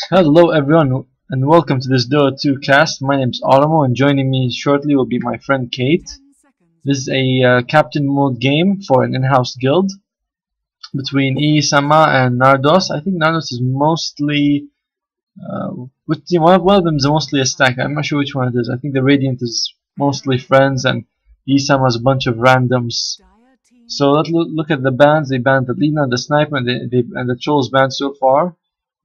Hello everyone and welcome to this Dota 2 cast. My name is Aramo and joining me shortly will be my friend Kate. This is a captain mode game for an in-house guild between Isama and Nardos. I think Nardos is mostly one of them is mostly a stack. I'm not sure which one it is. I think the Radiant is mostly friends and Isama is a bunch of randoms. So let's look at the bans. They banned the Lina, the Sniper, and the Trolls banned so far.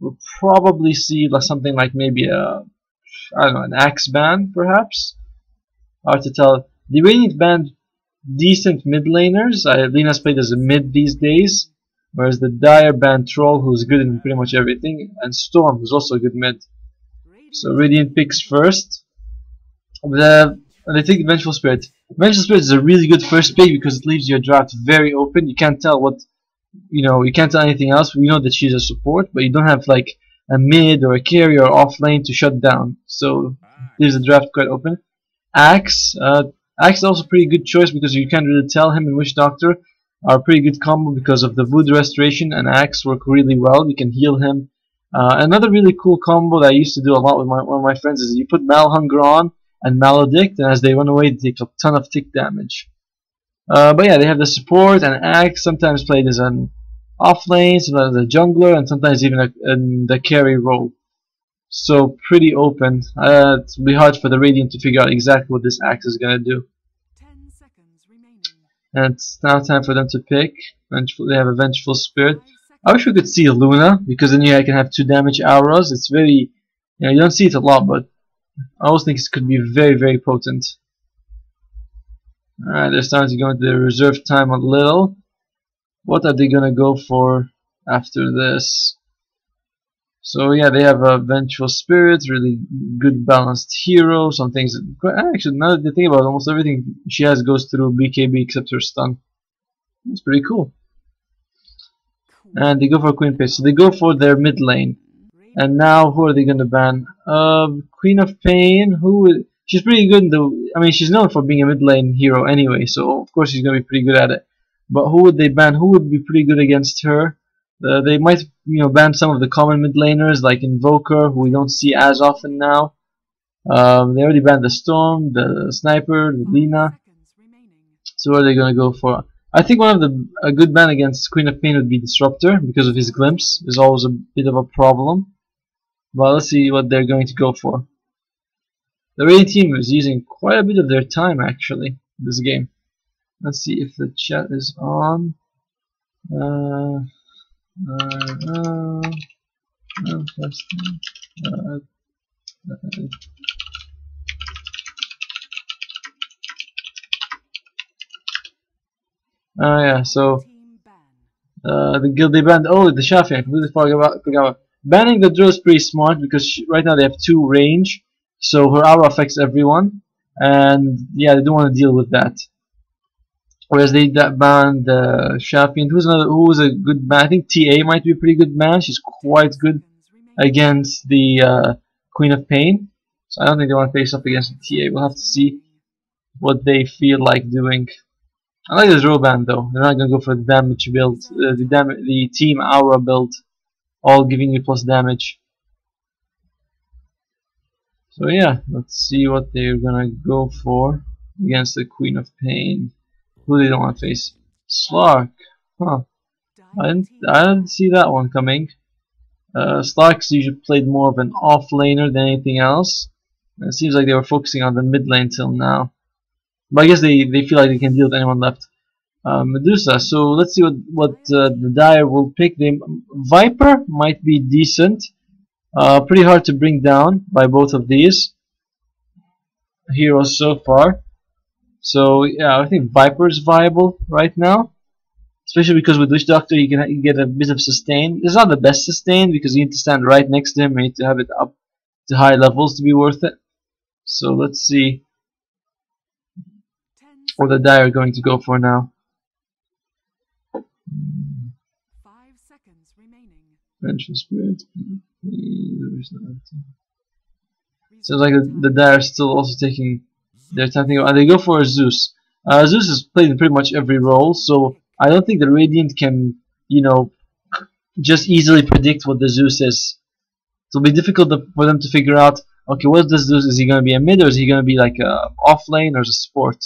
We'll probably see something like maybe I don't know, an Axe ban, perhaps. Hard to tell. The Radiant banned decent mid laners. Lina's played as a mid these days, whereas the Dire banned Troll, who's good in pretty much everything, and Storm, who's also a good mid. So Radiant picks first. And I think Vengeful Spirit. Vengeful Spirit is a really good first pick because it leaves your draft very open. You can't tell you can't tell anything else. We know that she's a support, but you don't have like a mid or a carry or off lane to shut down. So leaves the draft quite open. Axe, Axe is also a pretty good choice because you can't really tell. Him and Witch Doctor are a pretty good combo because of the Voodoo Restoration and Axe work really well. You can heal him. Another really cool combo that I used to do a lot with one of my friends is you put Malhunger on and Maledict, and as they run away, they take a ton of tick damage. But yeah, they have the support and Axe, sometimes played as an off lane, sometimes a jungler, and sometimes even in the carry role. So pretty open. It'll be hard for the Radiant to figure out exactly what this Axe is gonna do. 10 seconds remaining. And it's now time for them to pick. They have a Vengeful Spirit. I wish we could see Luna, because then I can have 2 damage auras. It's very, you don't see it a lot, but I always think it could be very, very potent. Alright, they're starting to go into their reserve time a little. What are they gonna go for after this? So yeah, they have a Vengeful Spirit, really good balanced hero. Some things actually, now that I think about it, almost everything she has goes through BKB except her stun. That's pretty cool. And they go for Queen Pace. So they go for their mid lane. And now who are they gonna ban? Queen of Pain. She's pretty good I mean, she's known for being a mid lane hero anyway, so of course she's gonna be pretty good at it. But who would they ban? Who would be pretty good against her? They might, ban some of the common mid laners like Invoker, who we don't see as often now. They already banned the Storm, the Sniper, the Lina. So what are they gonna go for? I think one of a good ban against Queen of Pain would be Disruptor because of his glimpse. Is always a bit of a problem. But let's see what they're going to go for. The Radiant team is using quite a bit of their time actually this game. Let's see if the chat is on. Yeah, so the guild they banned. Oh, the Shafi. I completely forgot about. Banning the Drill is pretty smart because right now they have 2 range, so her aura affects everyone, and yeah, they don't want to deal with that. Whereas they banned Shafi. Who was a good ban? I think TA might be a pretty good ban. She's quite good against the Queen of Pain, so I don't think they want to face up against the TA. We'll have to see what they feel like doing. I like this row band though. They're not gonna go for the damage build, the team aura build, all giving you plus damage. So yeah, let's see what they're gonna go for against the Queen of Pain. Who they don't want to face? Slark. Huh. I didn't see that one coming. Slark's usually played more of an off laner than anything else. And it seems like they were focusing on the mid lane till now. But I guess they feel like they can deal with anyone left. Medusa. So let's see what the Dire will pick. Viper might be decent. Pretty hard to bring down by both of these heroes so far. So yeah, I think Viper is viable right now, especially because with Witch Doctor you can get a bit of sustain. It's not the best sustain because you need to stand right next to him. You need to have it up to high levels to be worth it. So let's see what the Dire are going to go for now. 5 seconds remaining. Vengeful Spirit. Sounds like the Dire is still also taking their time. They go for a Zeus. Zeus is played in pretty much every role, so I don't think the Radiant can, just easily predict what the Zeus is. it'll be difficult for them to figure out, okay, what does this? Is he going to be a mid, or is he going to be like a off lane, or is a support?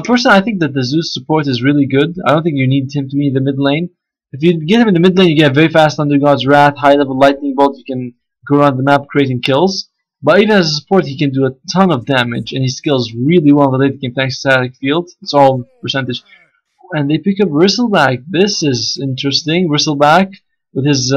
Personally, I think that the Zeus support is really good. I don't think you need him to be in the mid lane. If you get him in the mid lane, you get very fast Thunder God's Wrath, high level Lightning Bolt. You can go around the map creating kills. But even as a support, he can do a ton of damage, and he scales really well in the late game thanks to Static Field. It's all percentage. And they pick up Bristleback. This is interesting. Bristleback with his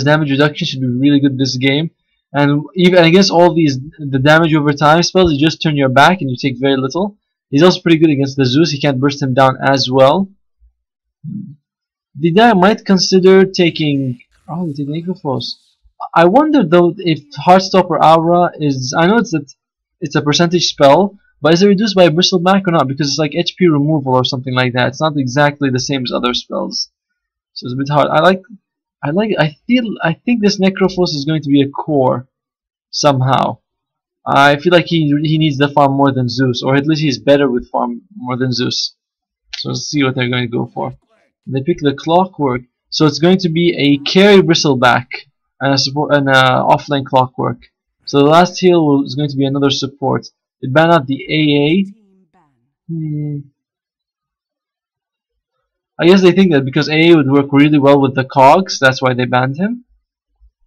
damage reduction should be really good this game. And even against all these the damage over time spells, you just turn your back and you take very little. He's also pretty good against the Zeus. He can't burst him down as well. The guy might consider taking. Oh, they take Necrophos. I wonder though if Heartstopper Aura is. I know it's a percentage spell, but is it reduced by Bristleback or not? Because it's like HP removal or something like that. It's not exactly the same as other spells, so it's a bit hard. I think this Necrophos is going to be a core somehow. I feel like he needs the farm more than Zeus, or at least he's better with farm more than Zeus. So let's see what they're going to go for. They pick the Clockwork, so it's going to be a carry Bristleback and a support and a offlane Clockwork. So the last heal is going to be another support. They ban out the AA. I guess they think that because AA would work really well with the cogs, that's why they banned him.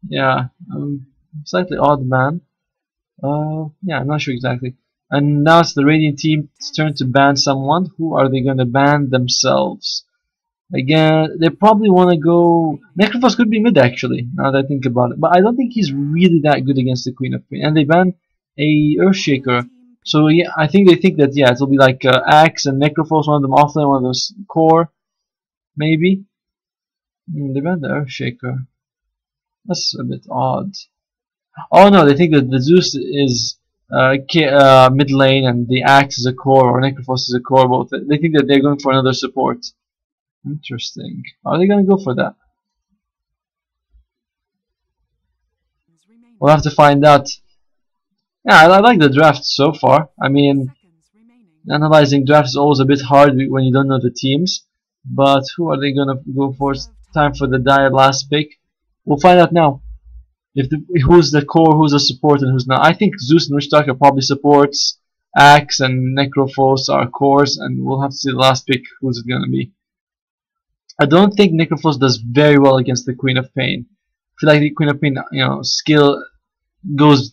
Yeah, slightly odd ban. Yeah, I'm not sure exactly. And now it's the Radiant team's turn to ban someone. Who are they going to ban themselves? Again, they probably want to go. Necrophos could be mid actually, now that I think about it. But I don't think he's really that good against the Queen of Pain. And they ban a Earthshaker. So yeah, I think they think that yeah, it'll be like Axe and Necrophos, one of them offlane, one of them core. Maybe. They banned the Earthshaker. That's a bit odd. Oh no, they think that the Zeus is mid lane and the Axe is a core or Necrophos is a core. Both. They think that they're going for another support. Interesting. Are they going to go for that? We'll have to find out. Yeah, I like the draft so far. I mean, analyzing drafts is always a bit hard when you don't know the teams. But who are they going to go for? It's time for the dire last pick. We'll find out now. Who's the core, who's the support, and who's not. I think Zeus and Witchtalker are probably supports. Axe and Necrophos are cores, and we'll have to see the last pick who's it going to be. I don't think Necrophos does very well against the Queen of Pain. I feel like the Queen of Pain, skill does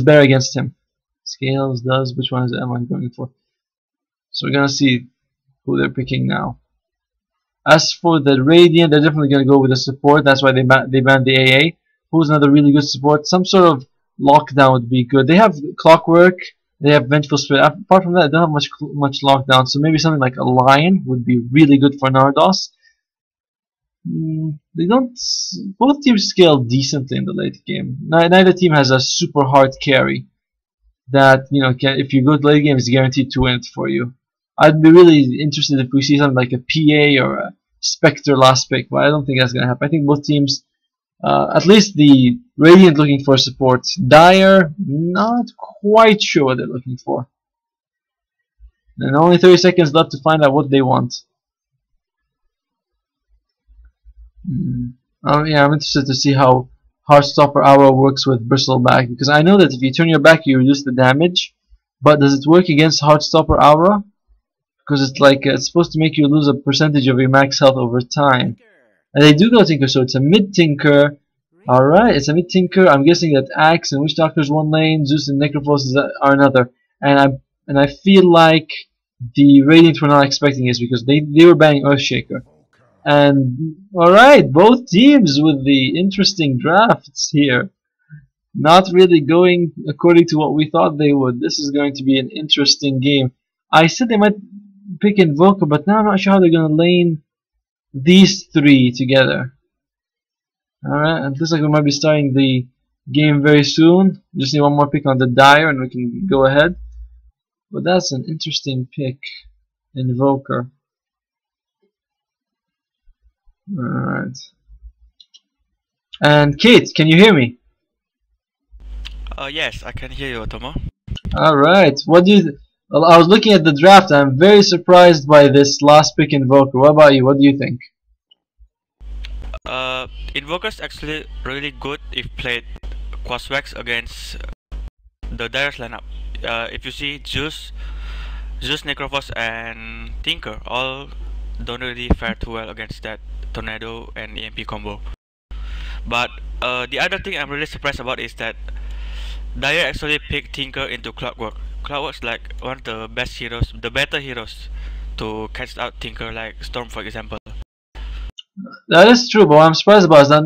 better against him. Scales does. Which one am I going for? So we're gonna see who they're picking now. As for the Radiant, they're definitely gonna go with the support. That's why they banned the AA. Who's another really good support? Some sort of lockdown would be good. They have Clockwork. They have Vengeful Spirit. Apart from that, they don't have much lockdown. So maybe something like a Lion would be really good for Nardos. They don't. Both teams scale decently in the late game. Neither team has a super hard carry that if you go to late game is guaranteed to win it for you. I'd be really interested if we see something like a PA or a Spectre last pick, but I don't think that's gonna happen. I think both teams, at least the Radiant, looking for support. Dire, not quite sure what they're looking for. And only 30 seconds left to find out what they want. Yeah, I'm interested to see how Heartstopper Aura works with Bristleback, because I know that if you turn your back you reduce the damage, but does it work against Heartstopper Aura? Because it's like it's supposed to make you lose a percentage of your max health over time. And they do go Tinker, so it's a mid Tinker. Alright, it's a mid Tinker. I'm guessing that Axe and Witchtalker is one lane, Zeus and Necrophos are another. And I feel like the Radiant were not expecting this because they were banning Earthshaker. And alright, both teams with the interesting drafts here. Not really going according to what we thought they would. This is going to be an interesting game. I said they might pick Invoker, but now I'm not sure how they're going to lane these three together. Alright, it looks like we might be starting the game very soon. Just need one more pick on the Dire and we can go ahead. But that's an interesting pick. Invoker. Alright. And Kate, can you hear me? Yes, I can hear you, Tomo. Alright. What do you Well, I was looking at the draft. I'm very surprised by this last pick Invoker. What about you? What do you think? Invoker's actually really good if played Quaswax against the Dire's lineup. If you see Zeus, Necrophos, and Tinker all don't really fare too well against that Tornado and EMP combo. But the other thing I'm really surprised about is that Dire actually picked Tinker into Clockwork. Clockwork's like one of the best heroes, the better heroes to catch out Tinker, like Storm for example. That is true, but what I'm surprised about is that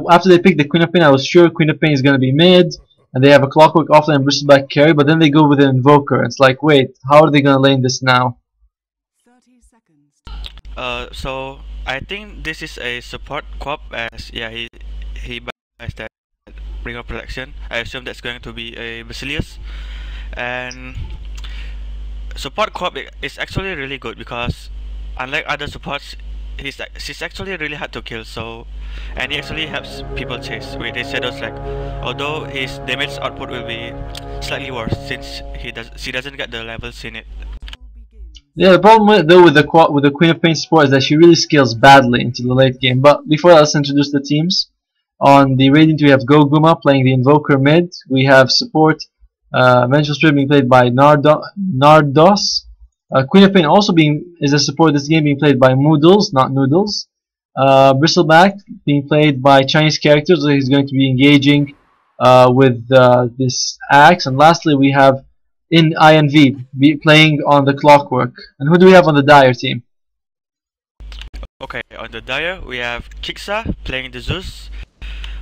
after they picked the Queen of Pain, I was sure Queen of Pain is going to be mid, and they have a Clockwork offlane and Bristleback carry, but then they go with an Invoker. It's like, wait, how are they going to lane this now? 30 seconds. So I think this is a support co-op, as yeah, he buys that Ring of Protection. I assume that's going to be a Basilius, and support co-op is actually really good because unlike other supports, she's actually really hard to kill. So, and he actually helps people chase with his shadows. Like, although his damage output will be slightly worse since she doesn't get the levels in it. Yeah, the problem with the Queen of Pain support is that she really scales badly into the late game. But before that, let's introduce the teams. On the Radiant, we have Goguma playing the Invoker mid. We have support Vengeful Spirit being played by Nardos. Queen of Pain also is a support this game being played by Moodles, not Noodles. Bristleback being played by Chinese characters, so he's going to be engaging with this axe. And lastly, we have in INV playing on the Clockwork. And who do we have on the Dire team? Okay, on the Dire we have Kiksa playing the Zeus.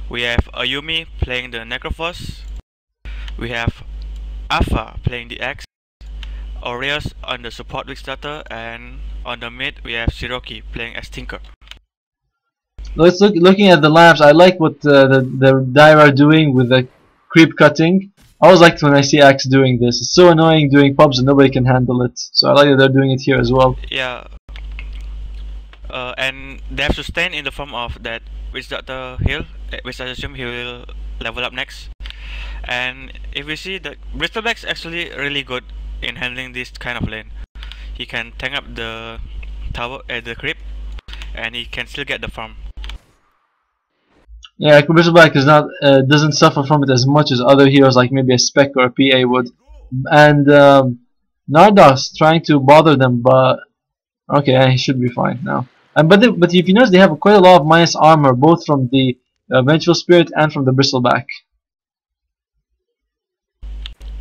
We have Ayumi playing the Necrophos. We have Alpha playing the Axe. Aureus on the support weak starter, and on the mid we have Shiroki playing as Tinker. Looking at the lamps, I like what the Dire are doing with the creep cutting. I always like when I see Axe doing this. It's so annoying doing pubs and nobody can handle it. So I like that they're doing it here as well. Yeah. And they have sustain in the form of that Witch Doctor heal, which I assume he will level up next. And if we see that Bristleback's actually really good in handling this kind of lane. He can tank up the tower at the creep, and he can still get the farm. Yeah, Bristleback is not doesn't suffer from it as much as other heroes like maybe a Spec or a PA would. And Nardos trying to bother them, but okay, he should be fine now. But if you notice, they have quite a lot of minus armor, both from the Vengeful Spirit and from the Bristleback.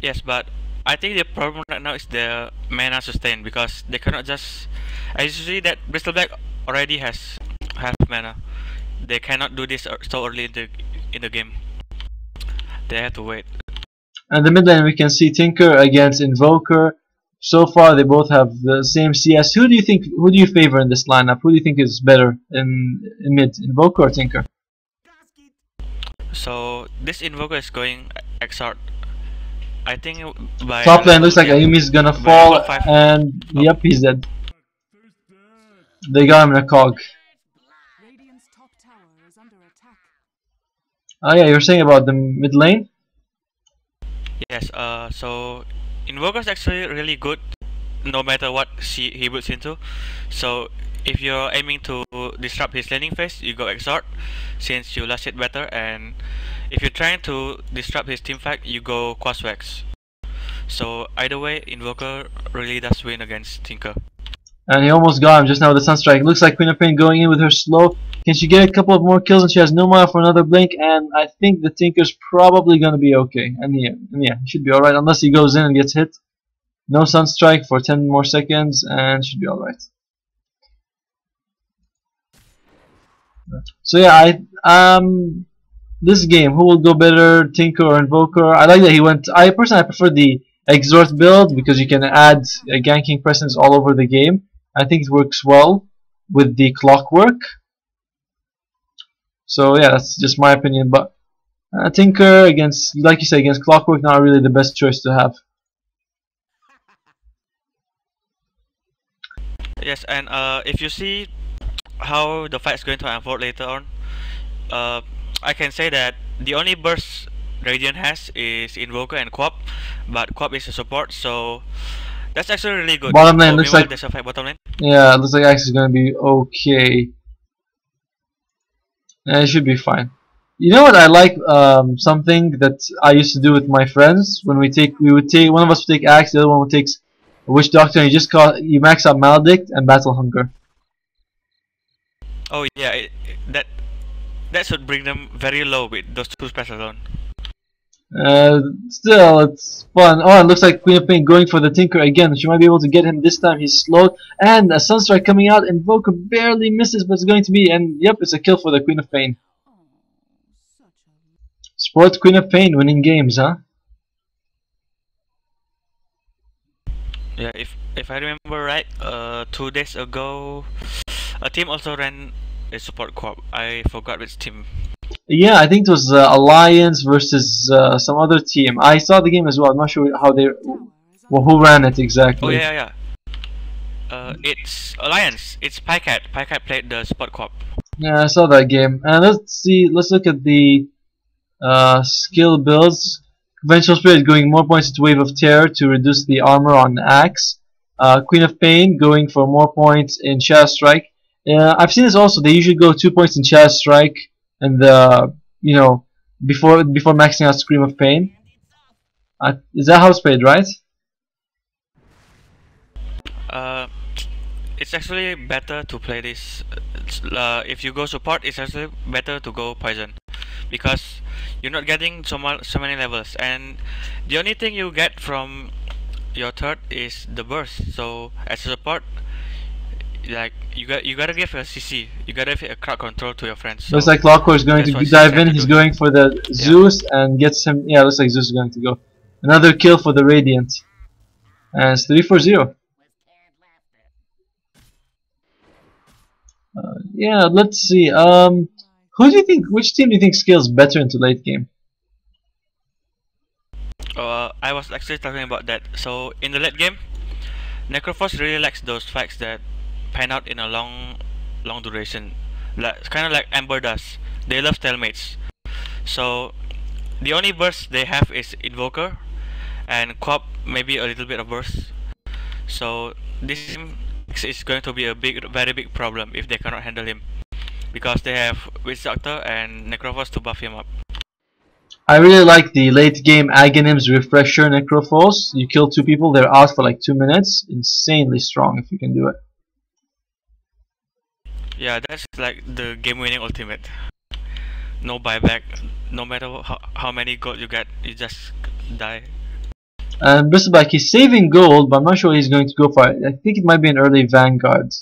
Yes, but I think the problem right now is the mana sustain, because they cannot just, as you see that Bristleback already has half mana. They cannot do this so early in the game. They have to wait. And the mid lane we can see Tinker against Invoker. So far they both have the same CS. Who do you favor in this lineup? Who do you think is better in mid, Invoker or Tinker? So this Invoker is going Exort. I think by top lane looks like Ayumi's gonna fall, and yep, he's dead. They got him in a cog. Radiant's top tower is under attack. Oh yeah, you're saying about the mid lane? Yes, so Invoker's actually really good no matter what he builds into. So if you're aiming to disrupt his laning phase, you go Exort, since you last hit better, and if you're trying to disrupt his teamfight, you go Quaswax. So either way, Invoker really does win against Tinker. And he almost got him just now with the Sunstrike. Looks like Queen of Pain going in with her slow. Can she get a couple of more kills and she has no mana for another blink? And I think the Tinker's probably gonna be okay. And yeah, he should be alright unless he goes in and gets hit. No Sunstrike for 10 more seconds and should be alright. So yeah, this game, who will go better, Tinker or Invoker? I like that he went. I personally prefer the Exort build because you can add ganking presence all over the game. I think it works well with the Clockwork. So yeah, that's just my opinion. But Tinker against, like you say, against Clockwork, not really the best choice to have. Yes, and if you see how the fight is going to unfold later on, I can say that the only burst Radiant has is Invoker and Quap, but Quap is a support, so that's actually really good. Bottom lane so looks like there's a fight bottom lane. Yeah, it looks like Axe is gonna be okay. It should be fine. You know what I like? Something that I used to do with my friends when we would take one of us would take axe, the other one would take witch doctor, and you max out maledict and battle hunger. Oh yeah, that should bring them very low with those two spells alone. Still, it's fun. Oh, it looks like Queen of Pain going for the Tinker again. She might be able to get him this time. He's slowed, and a Sunstrike coming out. Invoker barely misses, but it's going to be, and yep, it's a kill for the Queen of Pain. Sport Queen of Pain winning games, huh? Yeah, if I remember right, 2 days ago, a team also ran a support co-op. I forgot which team. Yeah, I think it was Alliance versus some other team. I saw the game as well. I'm not sure how who ran it exactly. Oh yeah. It's Alliance. It's Pycat. Pycat played the support co-op. Yeah, I saw that game. And let's see. Let's look at the skill builds. Conventional Spirit going more points into Wave of Terror to reduce the armor on Axe. Queen of Pain going for more points in Shadow Strike. I've seen this also. They usually go 2 points in Shadow Strike, and before maxing out Scream of Pain. Is that how it's played, right? It's actually better to play this. If you go support, it's actually better to go poison, because you're not getting so many levels, and the only thing you get from your third is the burst. So as a support, like you gotta give a CC, you gotta give a crowd control to your friends. So looks like Clockwork is going to dive in. He's going for the Zeus and gets him. Yeah, looks like Zeus is going to go. Another kill for the Radiant, and it's 3-4-0. Yeah, let's see. Who do you think? Which team do you think scales better into late game? I was actually talking about that. So in the late game, Necrophos really likes those fights that pan out in a long duration, kind of like Ember does. They love stalemates. So the only burst they have is Invoker, and Quap maybe a little bit of burst. So this team is going to be a very big problem if they cannot handle him, because they have Witch Doctor and Necrophos to buff him up. I really like the late game Aghanim's Refresher Necrophos. You kill 2 people, they're out for like 2 minutes. Insanely strong if you can do it. Yeah, that's like the game-winning ultimate. No buyback. No matter how many gold you get, you just die. And Bristleback, he's saving gold, but I'm not sure he's going to go for it. I think it might be an early Vanguard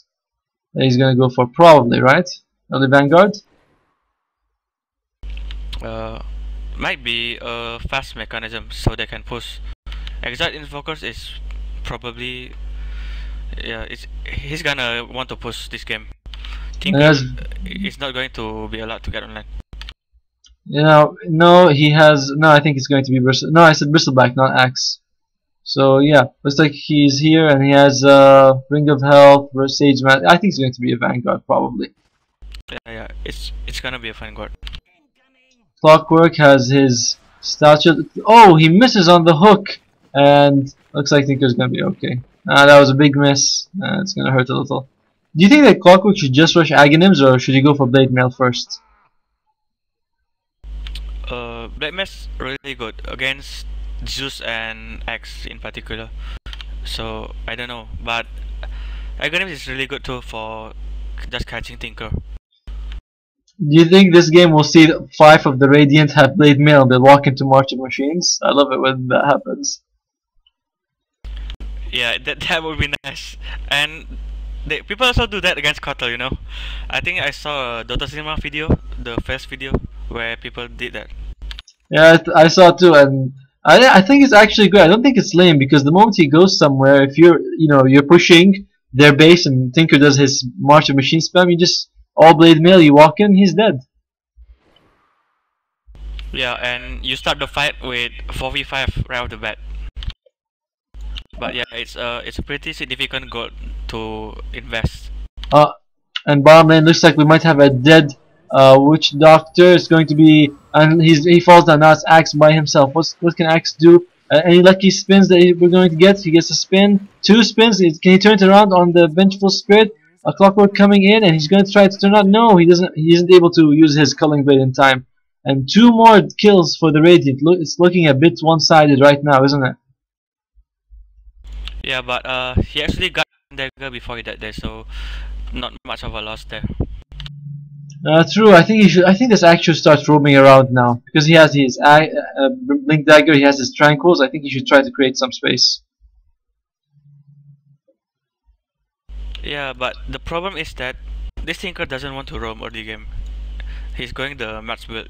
that he's going to go for, probably, right? Early Vanguard? Might be a fast mechanism so they can push. Exile Invokers is probably, yeah, he's gonna want to push this game. Tinker is not going to be allowed to get online. No, he has. No, I think it's going to be Bristle. No, I said Bristleback, not Axe. So yeah, looks like he's here and he has Ring of Health, Sage Man. I think it's going to be a Vanguard probably. Yeah, it's gonna be a Vanguard. Clockwork has his statue. Oh, he misses on the hook, and looks like Tinker's gonna be okay. That was a big miss. It's gonna hurt a little. Do you think that Clockwork should just rush Aghanims, or should he go for Blade Mail first? Blade Mail's really good against Zeus and X in particular. So I don't know, but Aghanims is really good too for just catching Tinker. Do you think this game will see 5 of the Radiant have Blade Mail and they'll walk into March of Machines? I love it when that happens. Yeah, that would be nice. And people also do that against Kotal, you know. I think I saw a Dota Cinema video, the first video, where people did that. Yeah, I saw it too, and I think it's actually good. I don't think it's lame, because the moment he goes somewhere, if you're pushing their base and Tinker does his March of Machine spam, you just all Blade Mail, you walk in, he's dead. Yeah, and you start the fight with 4v5 right off the bat. But yeah, it's a pretty significant goal to invest. And bottom lane looks like we might have a dead Witch Doctor. It's going to be, and he falls down. Now it's Axe by himself. What can Axe do? Any lucky spins that we're going to get? He gets a spin, 2 spins. Can he turn it around on the Vengeful Spirit? A Clockwork coming in, and he's going to try to turn out. No, he doesn't. He isn't able to use his Culling Blade in time. And 2 more kills for the Radiant. Look, it's looking a bit one-sided right now, isn't it? Yeah, but he actually got dagger before he died there, so not much of a loss there. True. I think he should. I think this axe should start roaming around now because he has his Blink Dagger. He has his Tranquils. I think he should try to create some space. Yeah, but the problem is that this Tinker doesn't want to roam early game. He's going the max build.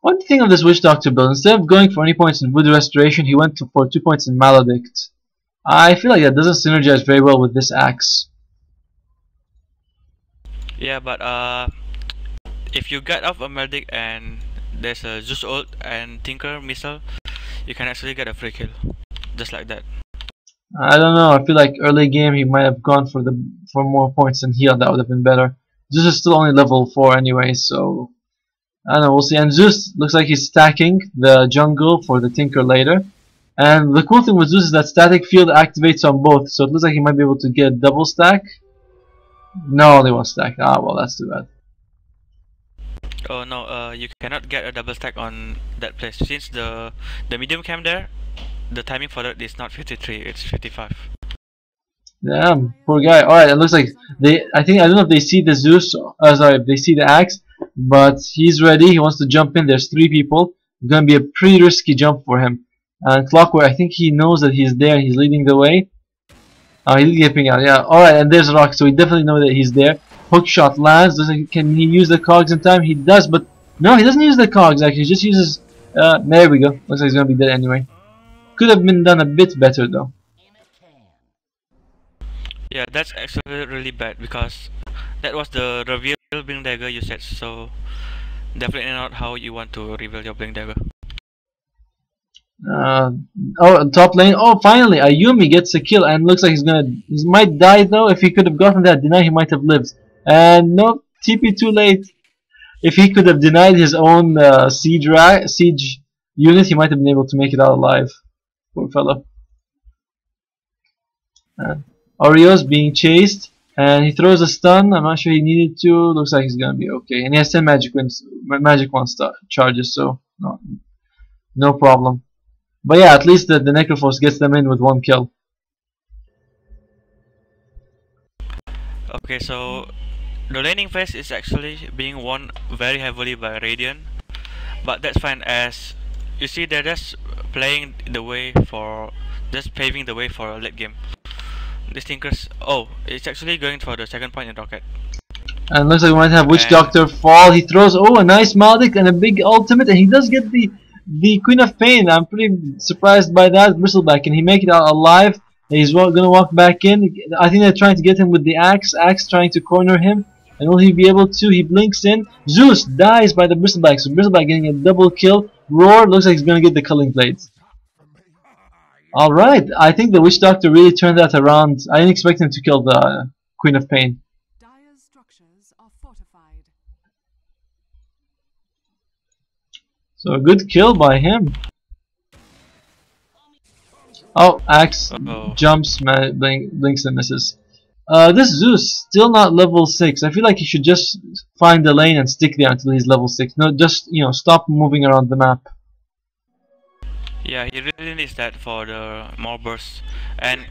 One thing of this Witch Doctor build, instead of going for any points in Voodoo Restoration, he went for 2 points in Maledict. I feel like that doesn't synergize very well with this axe. Yeah, but if you get off a Maledict and there's a Zeus ult and Tinker missile, you can actually get a free kill, just like that. I don't know. I feel like early game he might have gone for more points than heal. That would have been better. Zeus is still only level 4 anyway, so I don't know. We'll see. And Zeus looks like he's stacking the jungle for the Tinker later. And the cool thing with Zeus is that static field activates on both, so it looks like he might be able to get double stack. No, only 1 stack. Ah, well, that's too bad. Oh no, you cannot get a double stack on that place since the medium camp there. The timing for that is not 53, it's 55. Damn, poor guy. Alright, it looks like I don't know if they see the Zeus, sorry, if they see the axe, but he's ready, he wants to jump in, there's 3 people. It's gonna be a pretty risky jump for him. And Clockwork, I think he knows that he's there, he's leading the way. Oh, he's getting out, yeah. Alright, and there's Rock, so we definitely know that he's there. Hook shot lands, can he use the cogs in time? He does, but no, he doesn't use the cogs actually, he just uses, there we go. Looks like he's gonna be dead anyway. Could have been done a bit better though. Yeah, that's actually really bad because that was the reveal Blink Dagger you said, so definitely not how you want to reveal your Blink Dagger. Oh, top lane. Oh, finally, Ayumi gets a kill and looks like he might die though. If he could have gotten that deny, he might have lived. And no, TP too late. If he could have denied his own siege unit, he might have been able to make it out alive. Poor fellow. Oreo's being chased, and he throws a stun. I'm not sure he needed to. Looks like he's gonna be okay. And he has 10 magic one charges, so no problem. But yeah, at least the Necrophos gets them in with 1 kill. Okay, so the laning phase is actually being won very heavily by Radiant, but that's fine as you see they're just paving the way for a late game. This Tinkers, oh, it's actually going for the 2nd point in Rocket. And looks like we might have Witch Doctor fall. He throws, oh, a nice Maldic and a big ultimate, and he does get the Queen of Pain. I'm pretty surprised by that. Bristleback, can he make it out alive? He's gonna walk back in. I think they're trying to get him with the axe. Axe trying to corner him. And will he be able to? He blinks in. Zeus dies by the Bristleback. So Bristleback getting a double kill. Roar looks like he's gonna get the Culling Blades. Alright, I think the Witch Doctor really turned that around. I didn't expect him to kill the Queen of Pain. Dire's structures are fortified. So a good kill by him. Oh, Axe jumps, blinks and misses. This Zeus still not level 6. I feel like he should just find the lane and stick there until he's level 6. No, just stop moving around the map. Yeah, he really needs that for the more bursts. And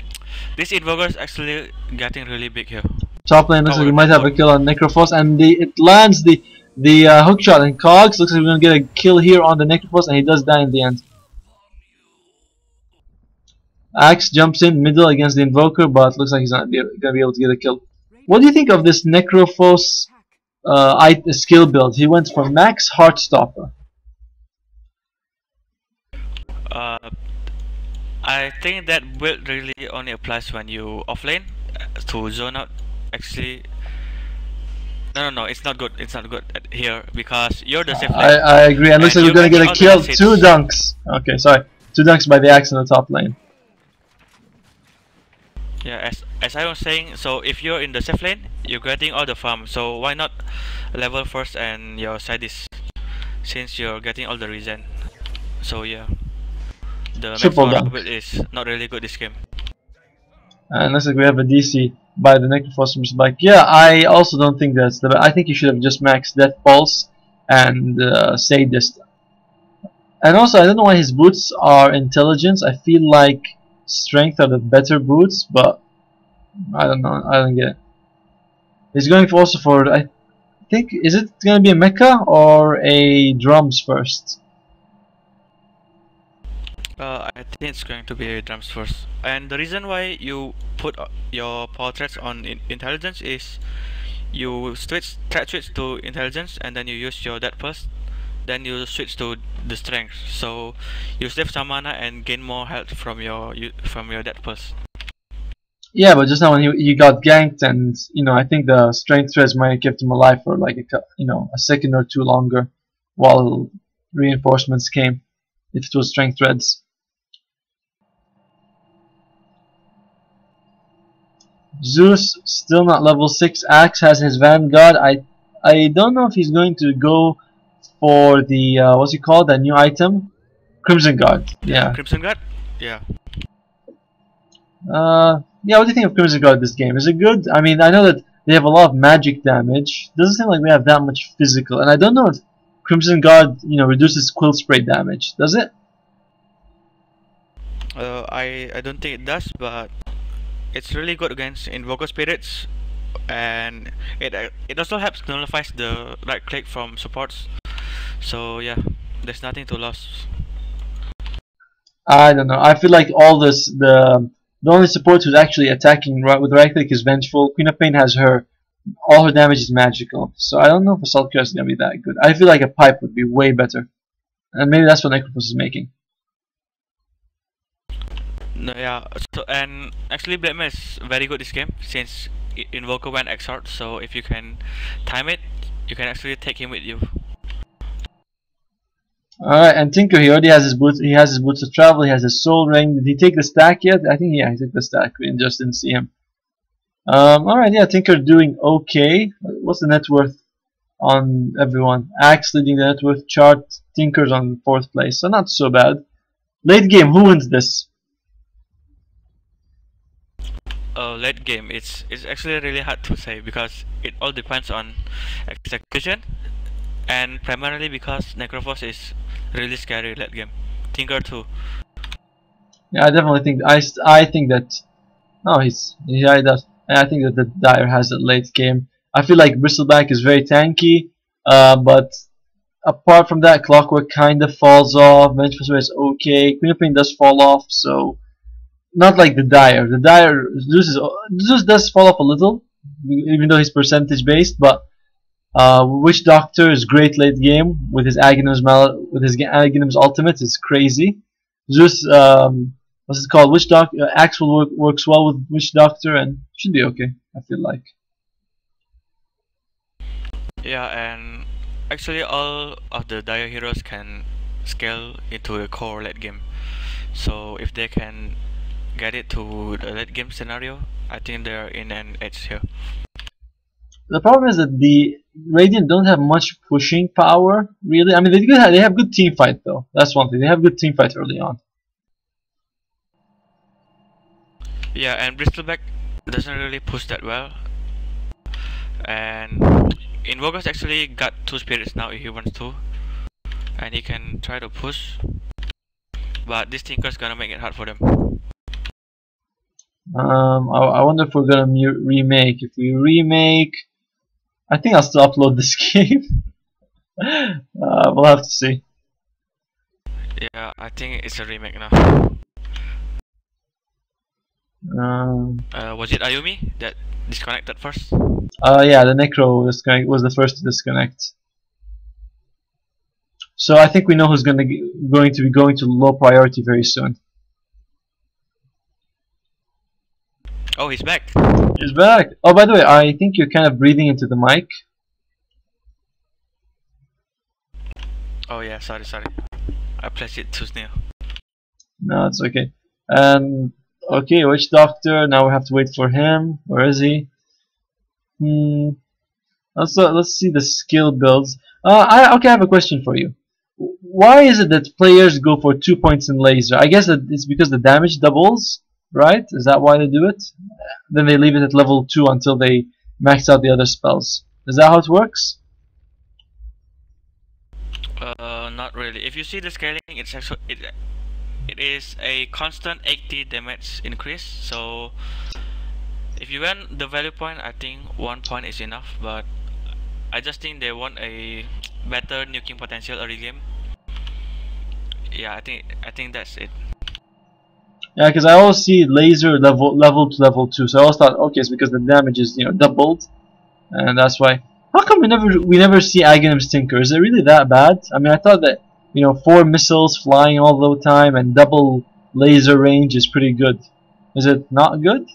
this Invoker is actually getting really big here. Top lane looks like we might have a kill on Necrophos, and it lands the hook shot, and Cogs looks like we're gonna get a kill here on the Necrophos, and he does die in the end. Axe jumps in middle against the Invoker, but looks like he's not gonna be able to get a kill. What do you think of this Necrophos skill build? He went for max Heartstopper. I think that build really only applies when you offlane to zone out. Actually, no, it's not good. It's not good here because you're the safe lane. I agree. And looks like we're gonna get a kill. 2 dunks. Okay, sorry, 2 dunks by the Axe in the top lane. Yeah, as I was saying, so if you're in the safe lane, you're getting all the farm. So why not level first and your side is, since you're getting all the regen. So yeah. The Triple dunk build is not really good this game. And looks like we have a DC. by the Necrophos Bristleback. Yeah, I also don't think that's the. I think you should have just maxed Death Pulse and Sadist. And also, I don't know why his boots are intelligence. I feel like strength are the better boots, but I don't know. I don't get it. He's going for also for. I think, is it gonna be a mecha or a drums first? I think it's going to be drums first. And the reason why you put your power threats on intelligence is you threat switch to intelligence and then you use your death first. Then you switch to the strength. So you save some mana and gain more health from your death pulse. Yeah, but just now when he got ganked, and I think the strength threads might have kept him alive for like a second or two longer, while reinforcements came. If it was strength threads. Zeus still not level 6. Axe has his Vanguard. I don't know if he's going to go for the what's he called, that new item, Crimson Guard. Yeah. Crimson Guard. Yeah. Yeah. What do you think of Crimson Guard this game? Is it good? I mean, I know that they have a lot of magic damage. Doesn't seem like they have that much physical, and I don't know if Crimson Guard reduces quill spray damage. Does it? I don't think it does, but it's really good against Invoker Spirits, and it also helps nullifies the right click from supports. So yeah, there's nothing to lose. I don't know. I feel like all this the only support who's actually attacking with right click is Vengeful. Queen of Pain has all her damage is magical, so I don't know if Assault Chaos is gonna be that good. I feel like a pipe would be way better, and maybe that's what Necrophos is making. No, yeah. So and actually, Black Mage is very good this game since Invoker went Exort. So if you can time it, you can actually take him with you. Alright, and Tinker, he already has his boots. He has his boots of travel. He has his soul ring. Did he take the stack yet? I think he took the stack. We just didn't see him. Alright, yeah, Tinker doing okay. What's the net worth on everyone? Axe leading the net worth chart. Tinker's on 4th place, so not so bad. Late game, who wins this? Late game, it's actually really hard to say because it all depends on execution, and primarily because Necrophos is really scary late game. Tinker too. Yeah, I definitely think I think that he does, and I think that the Dire has a late game. I feel like Bristleback is very tanky, but apart from that, Clockwork kind of falls off. Vengeful is okay. Queen of Pain does fall off, so. Not like the Dire. The Dire Zeus does fall off a little, even though he's percentage based. But Witch Doctor is great late game with his Aghanim's ultimate. It's crazy. Zeus, what's it called? Witch Doctor. Axe works well with Witch Doctor and should be okay. I feel like. Yeah, and actually all of the Dire heroes can scale into a core late game. So if they can get it to the late game scenario, I think they're in an edge here. The problem is that the Radiant don't have much pushing power, really. I mean, they have good team fight though. That's one thing. They have good team fight early on. Yeah, and Bristleback doesn't really push that well. And Invoker's actually got 2 spirits now if he wants to, and he can try to push. But this Tinker's gonna make it hard for them. I wonder if we're gonna remake. If we remake, I think I'll still upload this game. We'll have to see. Yeah, I think it's a remake now. Was it Ayumi that disconnected first? Yeah, the Necro was the first to disconnect. So I think we know who's going to be going to low priority very soon. Oh, he's back. He's back. Oh, by the way, I think you're kind of breathing into the mic. Oh yeah, sorry. I placed it too near. No, it's okay. Okay, Witch Doctor. Now we have to wait for him. Where is he? Let's see the skill builds. I have a question for you. Why is it that players go for 2 points in laser? I guess that it's because the damage doubles. right? Is that why they do it? Then they leave it at level 2 until they max out the other spells. Is that how it works? Not really. If you see the scaling, it's actually it is a constant 80 damage increase. So if you want the value point, I think 1 point is enough. But I just think they want a better nuking potential early game. Yeah, I think that's it. Yeah, because I always see laser level to level 2, so I always thought, okay, it's because the damage is doubled, and that's why. How come we never see Aghanim's Tinker? Is it really that bad? I mean, I thought that 4 missiles flying all the time and double laser range is pretty good. Is it not good?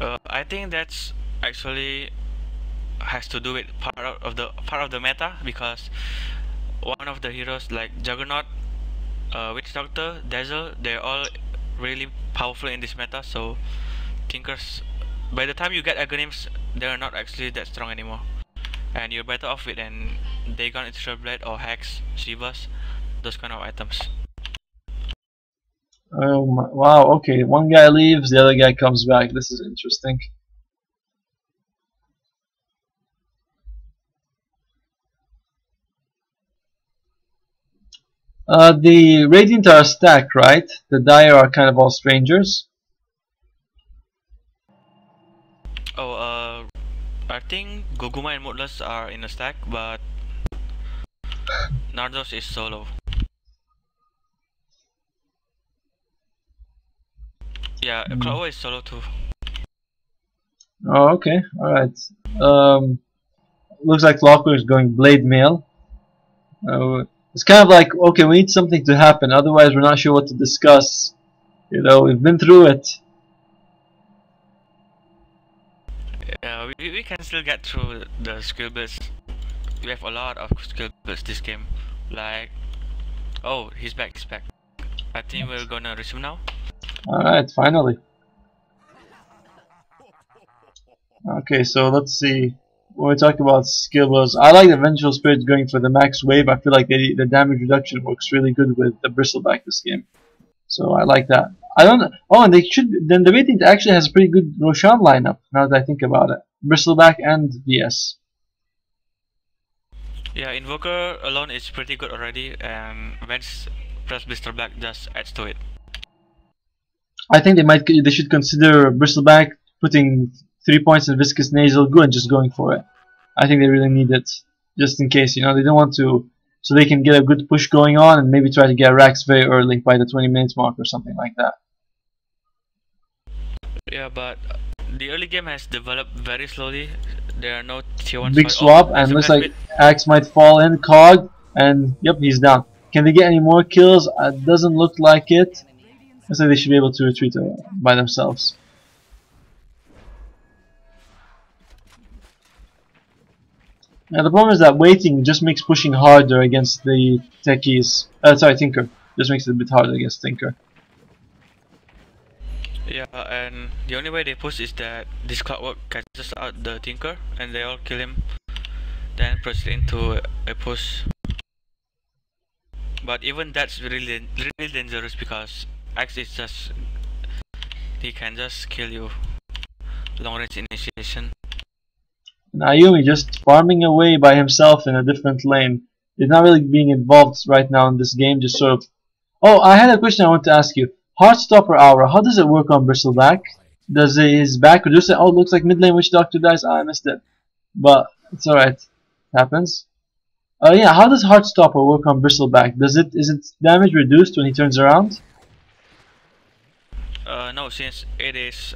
I think that's actually has to do with part of the meta, because one of the heroes like Juggernaut, Witch Doctor, Dazzle, they're all really powerful in this meta. So Tinkers, by the time you get Aghanims, they're not actually that strong anymore, and you're better off with an Dagon Integral Blade or Hex, Shivas, those kind of items. Oh my, wow, okay, one guy leaves, the other guy comes back. This is interesting. The Radiant are a stack, right? The Dire are kind of all strangers. Oh, I think Goguma and Moodless are in a stack, but Nardos is solo. Yeah, Clover is solo too. Oh, okay, alright. Looks like Locker is going Blade Mail. It's kind of like, okay, we need something to happen, otherwise we're not sure what to discuss. We've been through it. Yeah, we can still get through the skill builds. We have a lot of skill builds this game. Like, oh, he's back. I think we're gonna resume now. Alright, finally. Okay, so let's see. When we talk about skill builds, I like the Vengeful Spirit going for the max wave. I feel like the damage reduction works really good with the Bristleback this game. So I like that. I don't know. Oh, and then the Radiant actually has a pretty good Roshan lineup, now that I think about it. Bristleback and VS. Yeah, Invoker alone is pretty good already, and Venge plus Bristleback just adds to it. I think they should consider Bristleback putting 3 points in Viscous Nasal Goo and just going for it. I think they really need it, just in case, they don't want to, so they can get a good push going on and maybe try to get Rax very early by the 20 minutes mark or something like that. Yeah, but the early game has developed very slowly. There are no tier 1 Big swap, and looks like Axe might fall in, Cog, and yep, he's down. Can they get any more kills? Doesn't look like it. Looks like they should be able to retreat by themselves. Now the problem is that waiting just makes pushing harder against the techies. Tinker. Just makes it a bit harder against Tinker. Yeah, and the only way they push is that this Clockwork catches out the Tinker and they all kill him, then proceed into a push. But even that's really dangerous, because Axe is just, he can just kill you. Long range initiation. Ayumi just farming away by himself in a different lane. He's not really being involved right now in this game, just sort of... Oh, I had a question I want to ask you. Heartstopper Aura, how does it work on Bristleback? Does his back reduce it? Oh, it looks like mid lane Witch Doctor dies. I missed it. But, it's alright. It happens. Yeah, how does Heartstopper work on Bristleback? Is its damage reduced when he turns around? No, since it is...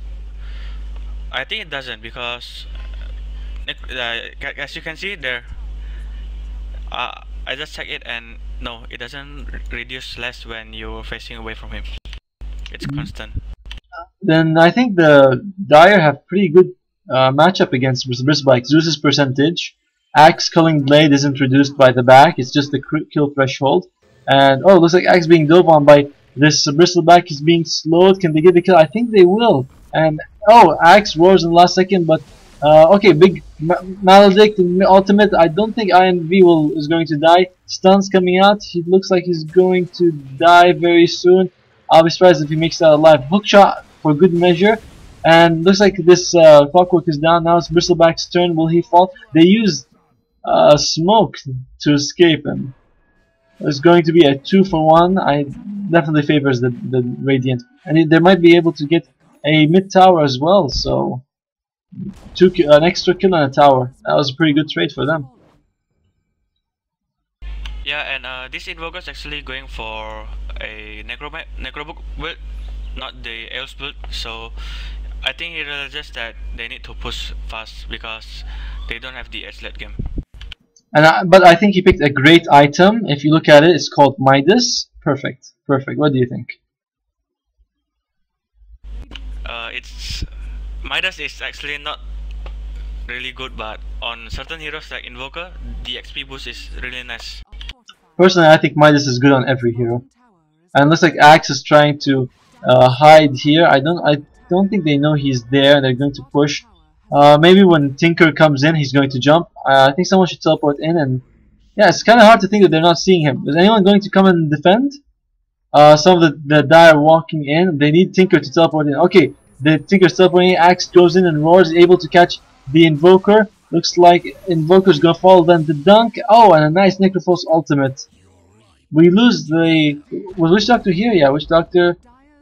I think it doesn't, because... as you can see there, I just checked it, and no, it doesn't reduce less when you're facing away from him. It's constant. Then I think the Dire have pretty good matchup against Bristleback. Zeus's percentage, Axe Culling Blade isn't reduced by the back, it's just the kill threshold. And oh, it looks like Axe being dove on by this Bristleback is being slowed. Can they get the kill? I think they will. And oh, Axe roars in the last second, but okay, big Maledict and ultimate. I don't think INV is going to die. Stun's coming out. He looks like he's going to die very soon. I'll be surprised if he makes that alive. Hook shot for good measure. And looks like this clockwork is down. Now it's Bristleback's turn. Will he fall? They use smoke to escape him. It's going to be a 2-for-1. I definitely favors the Radiant. And they might be able to get a mid tower as well. So an extra kill on a tower. That was a pretty good trade for them. Yeah, and this Invoker's actually going for a Necrobook build, not the Elves build. So I think he realizes that they need to push fast because they don't have the edge late game. But I think he picked a great item. If you look at it, it's called Midas. Perfect, perfect. What do you think? It's Midas is actually not really good, but on certain heroes like Invoker, the XP boost is really nice. Personally, I think Midas is good on every hero. And it looks like Axe is trying to hide here. I don't think they know he's there. They're going to push. Maybe when Tinker comes in, he's going to jump. I think someone should teleport in, and yeah, it's kind of hard to think that they're not seeing him. Is anyone going to come and defend? Some of the Dire walking in. They need Tinker to teleport in. Okay, the Tinker's teleporting. Axe goes in and roars, able to catch the Invoker. Looks like Invoker's gonna fall. Then the dunk. Oh, and a nice Necrophos ultimate. We lose the. Was Witch Doctor here? Yeah, Witch Doctor.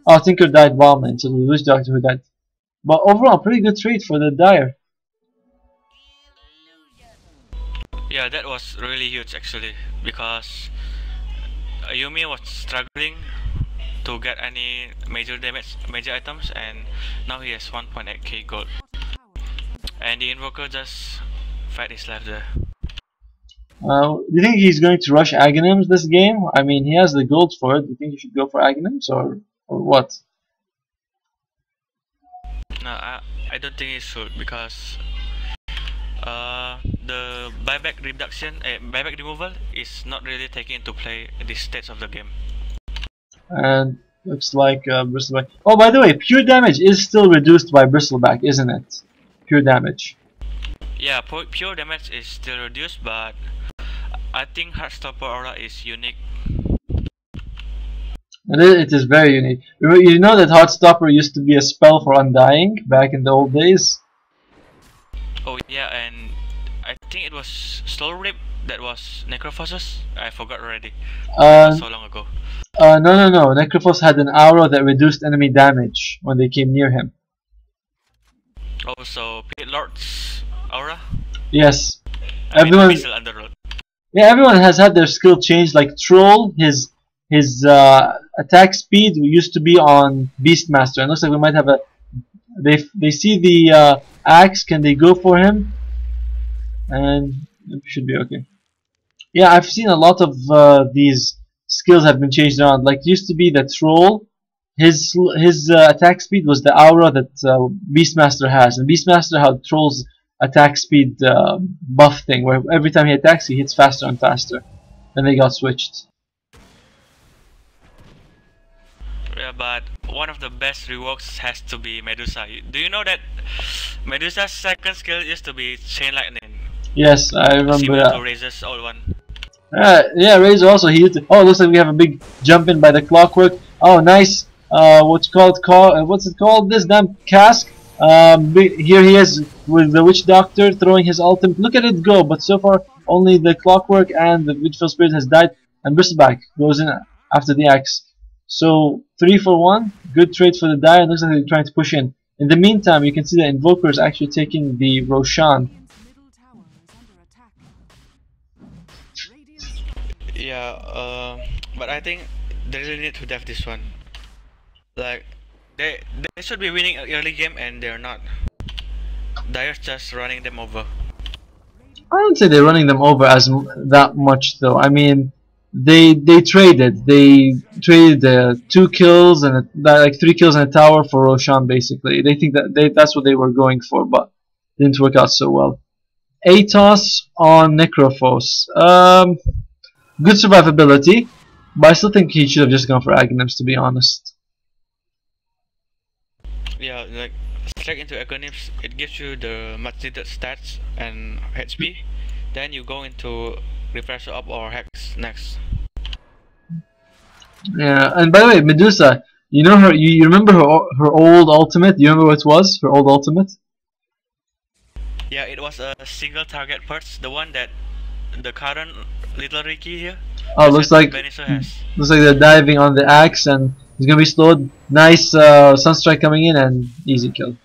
Oh, Tinker died bombing, so the Witch Doctor who died. But overall, pretty good trade for the Dire. Yeah, that was really huge actually, because Yumi was struggling to get any major items, and now he has 1.8k gold. And the Invoker just fight his life there. Do you think he's going to rush Aghanims this game? I mean, he has the gold for it. Do you think he should go for Aghanims or what? No, I don't think he should, because the buyback removal is not really taken into play at this stage of the game. And looks like Bristleback. Oh, by the way, pure damage is still reduced by Bristleback, isn't it? Pure damage. Yeah, pure damage is still reduced, but I think Heartstopper Aura is unique. And it is very unique. You know that Heartstopper used to be a spell for Undying back in the old days? Oh yeah, and I think it was Soul Rip that was Necrophos. I forgot already. So long ago. No. Necrophos had an aura that reduced enemy damage when they came near him. Also, Pit Lord's aura? Yes. Everyone has had their skill changed. Like Troll, his attack speed used to be on Beastmaster, and looks like we might have a. They see the axe. Can they go for him? And it should be okay. Yeah, I've seen a lot of these skills have been changed around. Like used to be the Troll. His attack speed was the aura that Beastmaster has, and Beastmaster had Troll's attack speed buff thing, where every time he attacks, he hits faster and faster. Then they got switched. Yeah, but one of the best reworks has to be Medusa. Do you know that Medusa's second skill used to be Chain Lightning? Yes, I remember that. To Razor's old one. Yeah, Razor also. He hit. Oh, looks like we have a big jump in by the Clockwork. Oh, nice. What's it called? This damn cask. Here he is with the Witch Doctor throwing his ultimate. Look at it go! But so far, only the Clockwork and the Witchfell Spirit has died, and Bristleback goes in after the axe. So 3-for-1, good trade for the Dire. Looks like they're trying to push in. In the meantime, you can see the Invoker is actually taking the Roshan. Yeah, but I think they really need to def this one. Like, they should be winning an early game and they're not. Dire's just running them over. I don't say they're running them over as that much though. I mean, they traded 2 kills and like 3 kills in a tower for Roshan basically. They think that that's what they were going for, but didn't work out so well. Atos on Necrophos. Good survivability, but I still think he should have just gone for Aghanims, to be honest. Yeah, like straight into Aghanims, it gives you the much needed stats and HP. Then you go into Refresher Up or Hex next. Yeah, and by the way, Medusa, You know her. You remember her old ultimate? You remember what it was? Her old ultimate? Yeah, it was a single target first, the one that the current little Ricky here, Oh, the looks set that like Benicio has. they're diving on the axe, and he's gonna be slowed. Nice sunstrike coming in, and easy kill.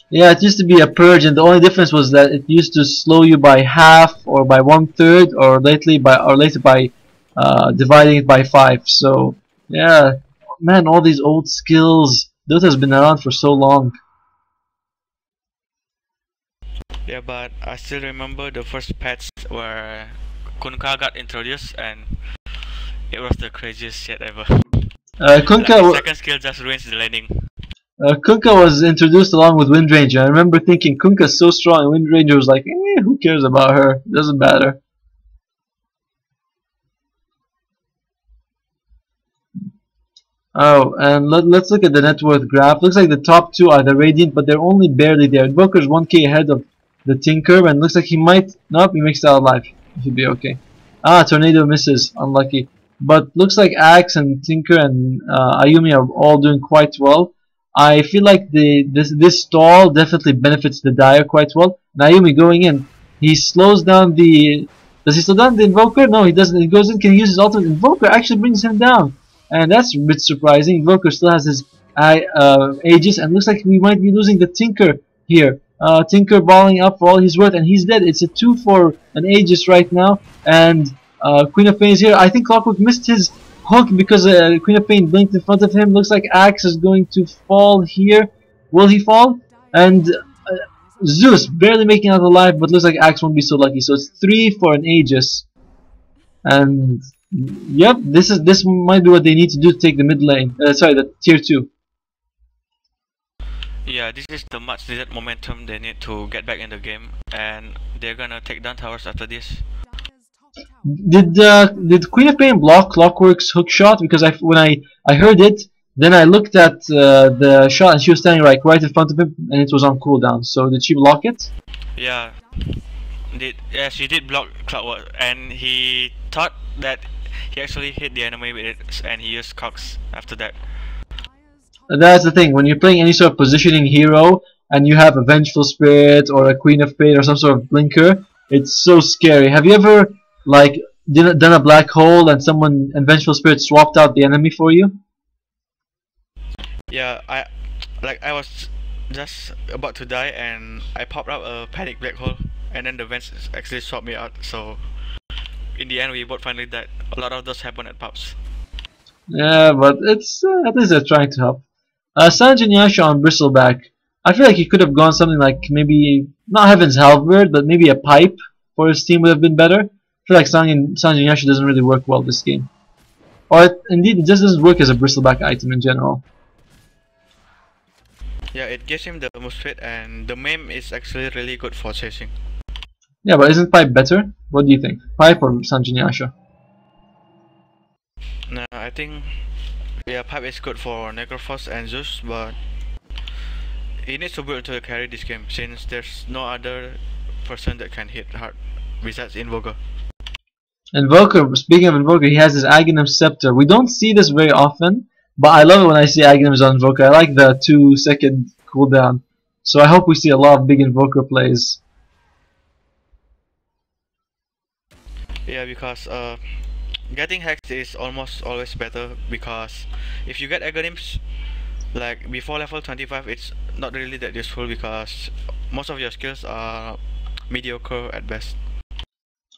Yeah, it used to be a purge, and the only difference was that it used to slow you by half, or by 1/3, or later by dividing it by 5. So yeah, man, all these old skills. Dota's been around for so long. Yeah, but I still remember the first patch where Kunka got introduced, and it was the craziest shit ever. Kunkka, Like, the second skill just ruins the landing. Kunkka was introduced along with Wind Ranger. I remember thinking Kunkka's so strong, and Wind Ranger was like, who cares about her? Doesn't matter. Oh, and let's look at the net worth graph. Looks like the top two are the Radiant, but they're only barely there. Invoker's 1k ahead of the Tinker, and looks like he might... Nope, he makes it out alive. He should be okay. Ah, Tornado misses. Unlucky. But looks like Axe and Tinker and Ayumi are all doing quite well. I feel like this stall definitely benefits the Dire quite well. And Ayumi going in, he slows down the... Does he slow down the Invoker? No, he doesn't. He goes in, can use his ultimate. Invoker actually brings him down. And that's a bit surprising. Invoker still has his Aegis, and looks like we might be losing the Tinker here. Tinker balling up for all he's worth, and he's dead. It's a 2 for an Aegis right now, and Queen of Pain is here. I think Clockwork missed his hook because Queen of Pain blinked in front of him. Looks like Axe is going to fall here. Will he fall? And Zeus barely making it out alive, but looks like Axe won't be so lucky. So it's 3 for an Aegis. And yep, this might be what they need to do to take the mid lane. Sorry, the tier 2. Yeah, this is the much needed momentum they need to get back in the game, and they're gonna take down towers after this. Did Queen of Pain block Clockwork's hook shot? Because when I heard it, then I looked at the shot, and she was standing right in front of him, and it was on cooldown. So did she block it? Yeah, she did block Clockwork, and he thought that he actually hit the enemy with it, and he used Cox after that. That's the thing, when you're playing any sort of positioning hero and you have a Vengeful Spirit or a Queen of Pain or some sort of blinker, it's so scary. Have you ever like done a black hole and Vengeful Spirit swapped out the enemy for you? Yeah, I was just about to die, and I popped out a panic black hole, and then the vents actually swapped me out. So in the end, we both finally died. A lot of those happen at pubs. Yeah, but it's at least they're trying to help. Sanjin Yasha on Bristleback. I feel like he could have gone something like maybe not Heaven's Halberd, but maybe a pipe for his team would have been better. I feel like Sanjin Yasha doesn't really work well this game, or indeed it just doesn't work as a Bristleback item in general. Yeah, it gives him the most fit, and the meme is actually really good for chasing. Yeah, but isn't pipe better? What do you think? Pipe or Sanjin Yasha? No, I think yeah, pipe is good for Necrophos and Zeus, but he needs to be able to carry this game since there's no other person that can hit hard besides Invoker. Invoker, speaking of Invoker, he has his Aghanim Scepter. We don't see this very often, but I love it when I see Aghanims on Invoker. I like the 2-second cooldown. So I hope we see a lot of big Invoker plays. Yeah, because getting hexed is almost always better, because if you get Aghanims like before level 25, it's not really that useful because most of your skills are mediocre at best.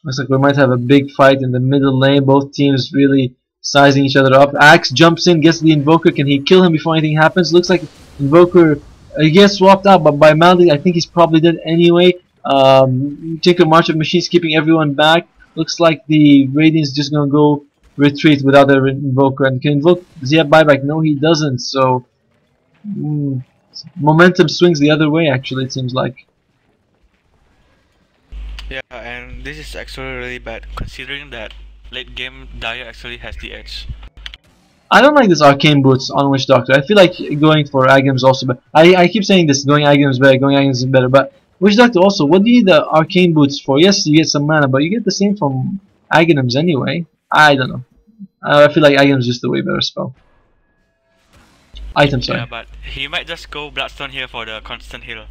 Looks like we might have a big fight in the middle lane. Both teams really sizing each other up. Axe jumps in, gets the Invoker. Can he kill him before anything happens? Looks like Invoker he gets swapped out, but by Maldi, I think he's probably dead anyway. Tinker March of Machines keeping everyone back. Looks like the Radiant's just gonna go retreat without their Invoker. And can Invoke? Does he have buyback? No, he doesn't. So momentum swings the other way. Actually, it seems like. Yeah, and this is actually really bad considering that late game Dire actually has the edge. I don't like this arcane boots on Witch Doctor. I feel like going for Aghanim is also better. I keep saying this, going Aghanim is better, going Aghanim is better, but Witch Doctor also, what do you need the arcane boots for? Yes, you get some mana, but you get the same from Aghanims anyway. I don't know. I feel like Agam's just a way better spell. Item, sorry. Yeah, but he might just go Bloodstone here for the constant heal.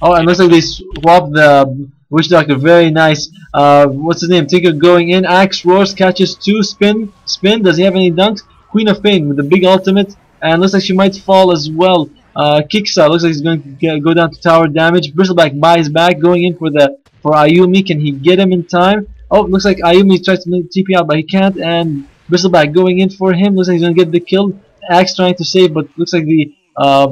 Oh, and looks like they swapped the Witch Doctor. Very nice. What's his name? Tinker going in. Axe roars, catches two. Spin. Does he have any dunks? Queen of Pain with the big ultimate, and looks like she might fall as well. Kicks out. Looks like he's going to go down to tower damage. Bristleback buys back, going in for Ayumi. Can he get him in time? Oh, looks like Ayumi tries to TP out, but he can't. And Bristleback going in for him. Looks like he's going to get the kill. Axe trying to save, but looks like the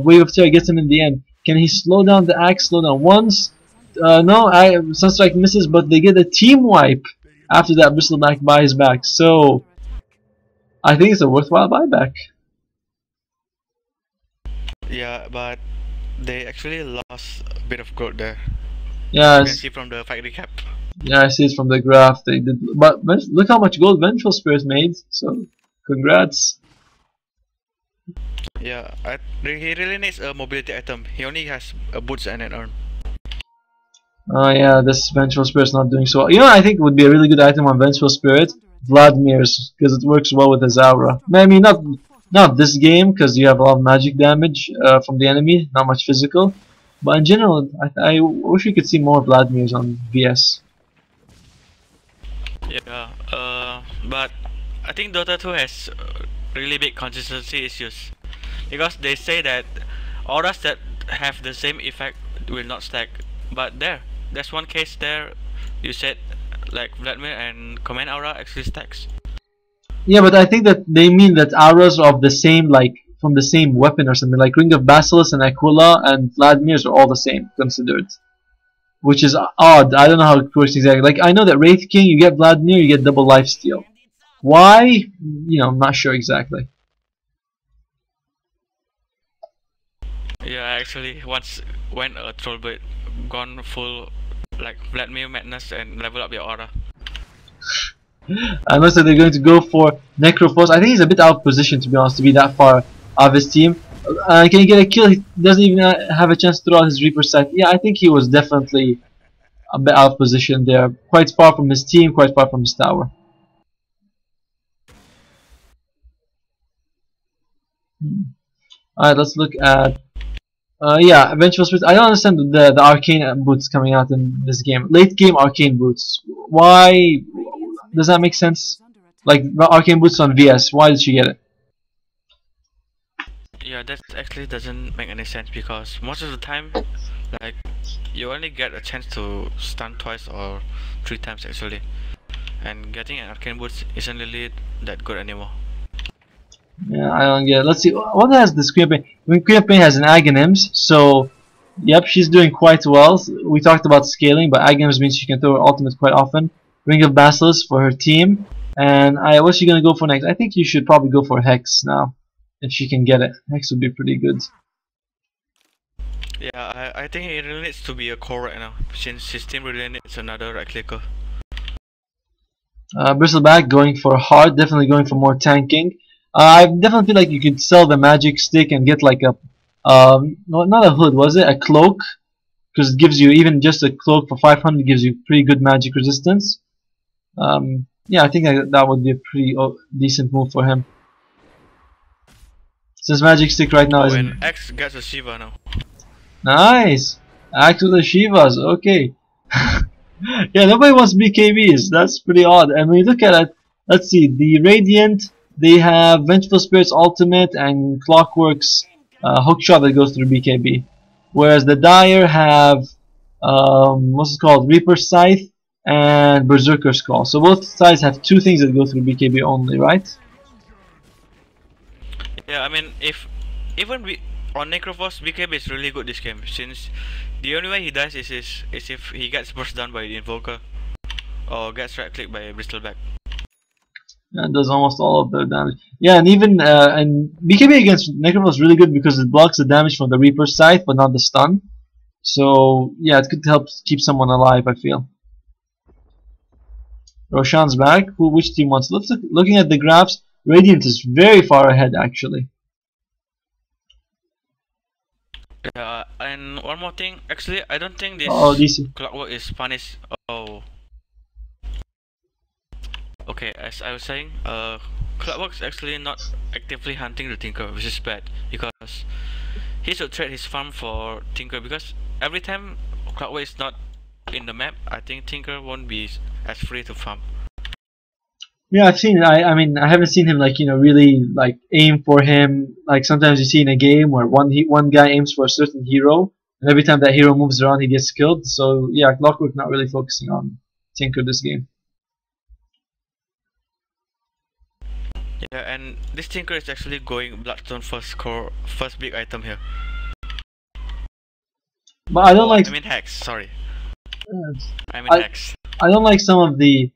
Wave of Terror gets him in the end. Can he slow down the Axe? Slow down once. No, Sunstrike misses, but they get a team wipe after that. Bristleback buys back. So I think it's a worthwhile buyback. Yeah, but they actually lost a bit of gold there. Yeah, You can see from the fight recap. yeah, I see it from the graph. They did, but look how much gold Vengeful Spirit made. So congrats. Yeah, he really needs a mobility item. He only has a boots and an arm. Oh yeah, this Vengeful Spirit's not doing so well. You know, I think it would be a really good item on Vengeful Spirit, Vladimir's, because it works well with his aura. I mean, not this game, because you have a lot of magic damage from the enemy, not much physical. But in general, I wish we could see more Vladimir's on VS. Yeah, but I think Dota 2 has really big consistency issues. Because they say that auras that have the same effect will not stack. But there's one case there, you said like Vladimir and Command Aura actually stacks. Yeah, but I think that they mean that auras of the same, like from the same weapon or something. Like Ring of Basilisk and Aquila and Vladimir's are all the same considered, which is odd. I don't know how it works exactly. Like I know that Wraith King, you get Vladimir, you get double lifesteal. Why? You know, I'm not sure exactly. Yeah, I actually once went a troll blade, gone full like Vladimir madness and level up your aura. Unless they're going to go for Necrophos. I think he's a bit out of position, to be honest, to be that far out of his team. Can he get a kill? He doesn't even have a chance to throw out his Reaper sight. Yeah, I think he was definitely a bit out of position there. Quite far from his team, quite far from his tower. Alright, let's look at yeah, Vengeful Spirit. I don't understand the arcane boots coming out in this game. Late game arcane boots. Why does that make sense? Like arcane boots on VS. Why did she get it? Yeah, that actually doesn't make any sense because most of the time, like you only get a chance to stun twice or 3 times actually, and getting an arcane boots isn't really that good anymore. Yeah, I don't get it. Let's see. What has this Queen of Pain? I mean, Queen of Pain has an Aghanim's, so yep, she's doing quite well. We talked about scaling, but Aghanim's means she can throw her ultimate quite often. Ring of Basilisk for her team. And what's she gonna go for next? I think you should probably go for Hex now, if she can get it. Hex would be pretty good. Yeah, I think it really needs to be a core right now, since his team really needs another right clicker. Bristleback going for hard, definitely going for more tanking. I definitely feel like you could sell the magic stick and get like a, not a hood, was it? A cloak? Because it gives you, even just a cloak for 500 gives you pretty good magic resistance. Yeah, I think that would be a pretty decent move for him. Since magic stick right now is. And X gets a Shiva now. Nice! Axe with the Shivas, okay. Yeah, nobody wants BKBs, that's pretty odd. And when you look at it, let's see, the Radiant, they have Vengeful Spirit's ultimate and Clockwork's hookshot that goes through BKB. Whereas the Dire have, what's it called, Reaper's Scythe and Berserker's Call. So both sides have 2 things that go through BKB only, right? Yeah, I mean, even on Necrophos, BKB is really good this game, since the only way he dies is if he gets burst down by the Invoker or gets right clicked by Bristleback. And does almost all of the damage. Yeah, and even and BKB against Necrophos is really good because it blocks the damage from the Reaper's Scythe, but not the stun. So yeah, it could help keep someone alive, I feel. Roshan's back. Which team wants? Let's looking at the graphs. Radiant is very far ahead, actually. Yeah, and one more thing. Actually, I don't think this DC. Clockwork is punished. Oh. Okay, as I was saying, Clockwork's actually not actively hunting the Tinker, which is bad because he should trade his farm for Tinker, because every time Clockwork is not in the map, I think Tinker won't be as free to farm. Yeah, I've seen it. I mean, I haven't seen him like really like aim for him. Like sometimes you see in a game where one guy aims for a certain hero, and every time that hero moves around, he gets killed. So yeah, Clockwork not really focusing on Tinker this game. Yeah, and this Tinker is actually going Bloodstone first big item here. But I don't like. I mean Hex, sorry. I mean I- Hex. I don't like some of the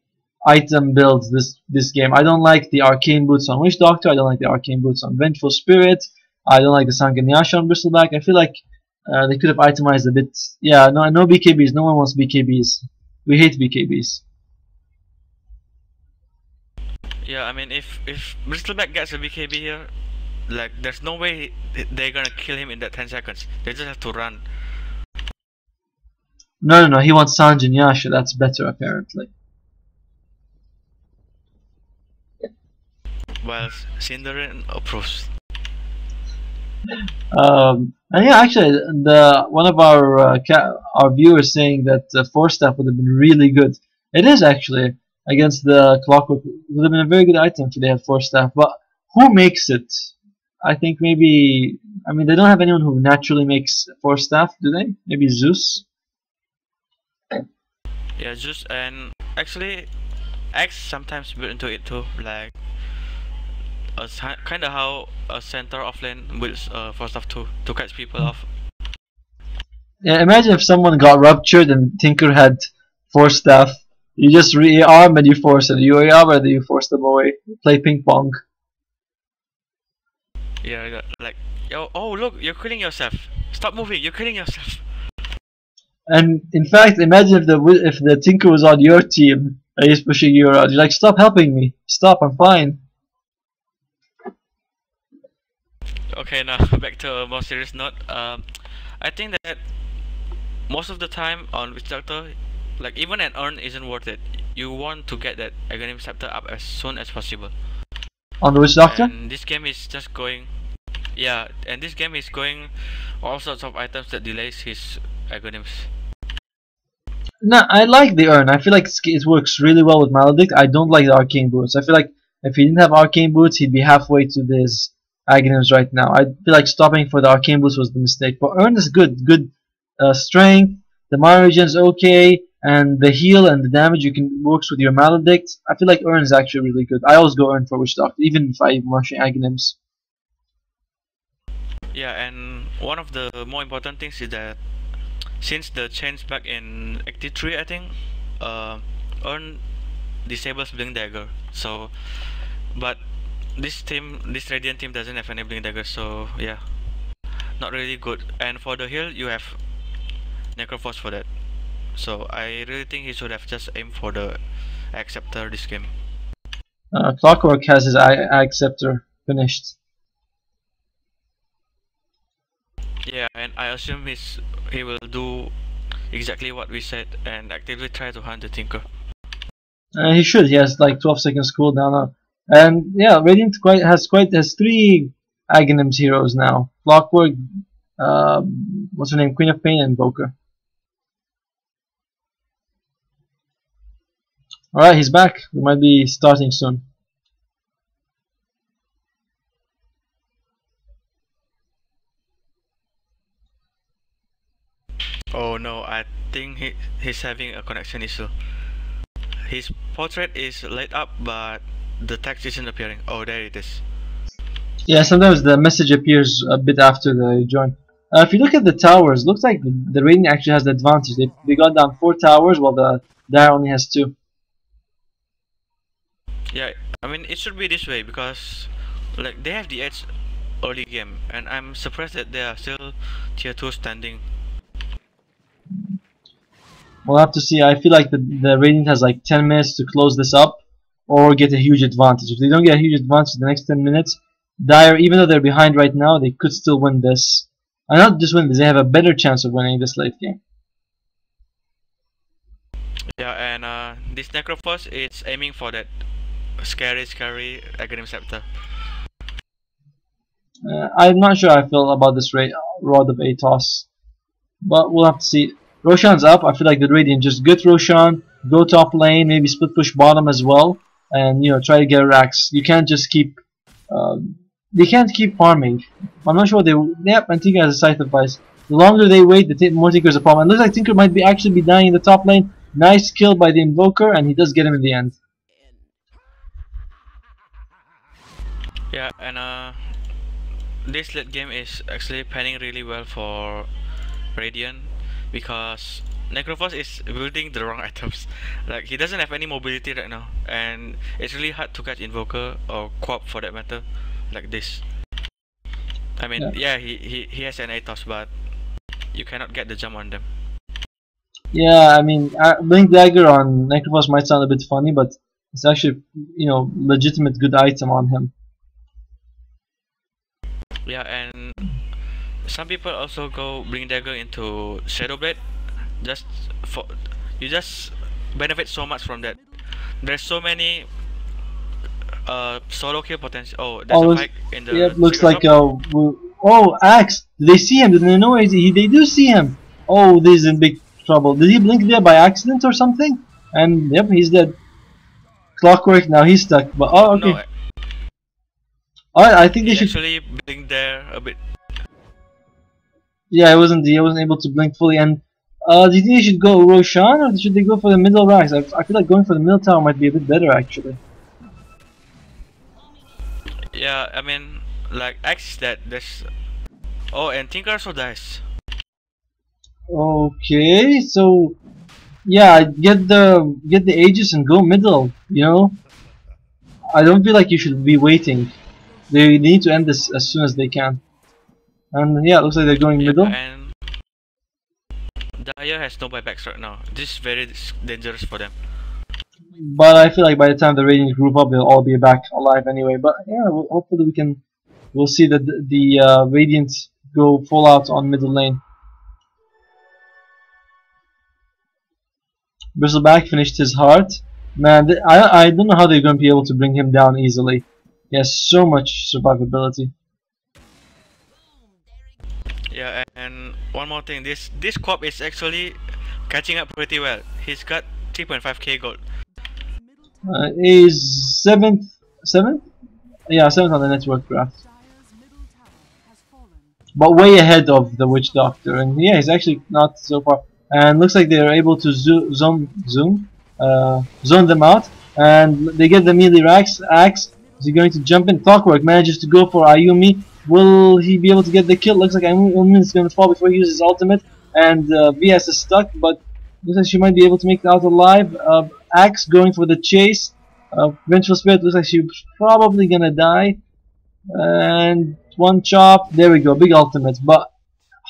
item builds this game. I don't like the arcane boots on Witch Doctor. I don't like the arcane boots on Vengeful Spirit. I don't like the Sanguinasha on Bristleback. I feel like they could have itemized a bit. Yeah, no BKBs. No one wants BKBs. We hate BKBs. Yeah, I mean if Bristleback gets a BKB here, like there's no way they're gonna kill him in that 10 seconds. They just have to run. No. He wants Sanguinasha. That's better apparently. While Cinderin approves. And yeah, actually, the one of our viewers saying that Force Staff would have been really good. It is actually against the Clockwork. It would have been a very good item if they had Force Staff. But who makes it? I think maybe. I mean, they don't have anyone who naturally makes Force Staff, do they? Maybe Zeus. Yeah, just and actually X sometimes built into it too, like kind of how a center of lane builds for stuff to catch people off. Yeah, imagine if someone got ruptured and Tinker had Force Staff. You just rearm and you force it. You rearm and you force them away. Play ping pong. Yeah, like oh look, you're killing yourself. Stop moving, you're killing yourself. And in fact, imagine if the Tinker was on your team and he's pushing you around. You're like, stop helping me. Stop, I'm fine. Okay, now back to a more serious note. I think that most of the time on Witch Doctor, like even an urn isn't worth it. You want to get that Aghanim Scepter up as soon as possible. On the Witch Doctor? And this game is just going, yeah, and this game is going all sorts of items that delays his Aghanims. No, I like the urn. I feel like it works really well with Maledict. I don't like the arcane boots. I feel like if he didn't have arcane boots, he'd be halfway to this Aghanims right now. I feel like stopping for the arcane boots was the mistake. But urn is good strength. The mana regen is okay, and the heal and the damage you can works with your Maledict. I feel like urn is actually really good. I always go urn for Witch Doctor, even if I'm rushing Aghanims. Yeah, and one of the more important things is that since the change back in Active 3, I think, Urn disables Blink Dagger. So, but this Radiant team doesn't have any Blink Dagger, so yeah, not really good. And for the heal, you have Necroforce for that. So I really think he should have just aimed for the Acceptor this game. Clockwork has his Acceptor finished. Yeah, and I assume he will do exactly what we said and actively try to hunt the Tinker. He should. He has like 12 seconds cooldown now. And yeah, Radiant has 3 Aghanims heroes now. Clockwork, what's her name? Queen of Pain and Invoker. Alright, he's back. We might be starting soon. Oh no, I think he's having a connection issue. His portrait is lit up, but the text isn't appearing. Oh, there it is. Yeah, sometimes the message appears a bit after the join. If you look at the towers, looks like the Radiant actually has the advantage. They got down 4 towers while the Dire only has 2. Yeah, I mean it should be this way because like they have the edge early game, and I'm surprised that they are still tier 2 standing. We'll have to see. I feel like the Radiant has like 10 minutes to close this up or get a huge advantage. If they don't get a huge advantage in the next 10 minutes, Dire, even though they're behind right now, they could still win this. And not just win this, they have a better chance of winning this late game. Yeah, and this Necrophos is aiming for that scary Aghanim Scepter. I'm not sure I feel about this Rod of Atos, but we'll have to see. Roshan's up. I feel like the Radiant just get Roshan, go top lane, maybe split push bottom as well, and try to get Rax. You can't just keep. They can't keep farming. I'm not sure they. Yep, and Tinker has a Scythe of Vice. The longer they wait, the more Tinker's a problem. And it looks like Tinker might actually be dying in the top lane. Nice kill by the Invoker, and he does get him in the end. Yeah, and this late game is actually panning really well for Radiant because Necrophos is building the wrong items. Like he doesn't have any mobility right now, and it's really hard to catch Invoker or Co-op for that matter, like this. I mean, yeah, he has an Atos, but you cannot get the jump on them. Yeah, I mean, Blink Dagger on Necrophos might sound a bit funny, but it's actually legitimate good item on him. Yeah, and some people also go Blink Dagger into Shadowblade, just for you just benefit so much from that. There's so many solo kill potential. Oh, there's a fight in the. Yeah, looks like oh, Axe. Did they see him? Did they know they do see him? Oh, this is in big trouble. Did he blink there by accident or something? And yep, he's dead. Clockwork. Now he's stuck. But oh, okay. No, I think they should actually blink there a bit. Yeah, I wasn't able to blink fully. And do you think they should go Roshan or should they go for the middle racks? I feel like going for the middle tower might be a bit better actually. Yeah, I mean, like Axe is dead. There's and Tinker also dies. Okay, so yeah, get the Aegis and go middle. I don't feel like you should be waiting. They need to end this as soon as they can. And yeah, it looks like they're going middle. And Daya has no buybacks right now. This is very dangerous for them. But I feel like by the time the Radiant group up, they'll all be back alive anyway. But yeah, hopefully we'll see that the Radiant go full out on middle lane. Bristleback finished his heart. Man, I don't know how they're going to be able to bring him down easily. He has so much survivability. Yeah, and one more thing, this co-op is actually catching up pretty well. He's got 3.5k gold. He's seventh? Yeah, 7th on the network graph. But way ahead of the Witch Doctor, and yeah, he's actually not so far. And looks like they're able to zone them out, and they get the melee axe. Is he going to jump in? Clockwork manages to go for Ayumi. Will he be able to get the kill? Looks like Ayumi is going to fall before he uses his ultimate, and VS is stuck, but looks like she might be able to make it out alive. Axe going for the chase. Vengeful Spirit looks like she's probably gonna die. And one chop. There we go. Big ultimate, but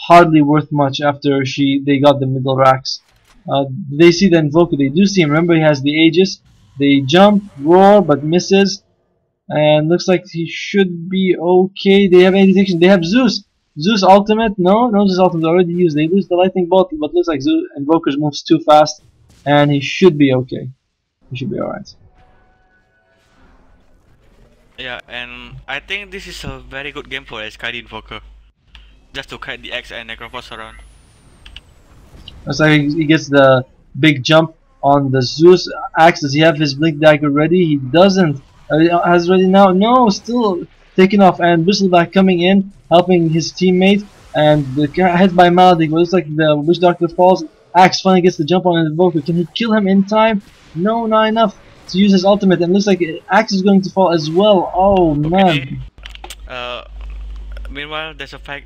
hardly worth much after they got the middle racks. They see the Invoker. They do see him. Remember, he has the Aegis. They jump, roar, but misses. And looks like he should be okay. They have any detection. They have Zeus. Zeus ultimate. No, Zeus ultimate already used. They lose the lightning bolt, but looks like Zeus Invoker's moves too fast, and he should be okay. He should be alright. Yeah, and I think this is a very good game for a Skadi Invoker. Just to kite the Axe and Necrophos around. Looks like he gets the big jump on the Zeus axe. Does he have his Blink Dagger ready? He doesn't. Has ready now. No, still taking off. And Bristleback coming in, helping his teammate. And the hit by Maldig. Looks like the Witch Doctor falls. Axe finally gets the jump on the Invoker. Can he kill him in time? No, not enough to use his ultimate. And looks like Axe is going to fall as well. Oh man. Meanwhile, there's a fight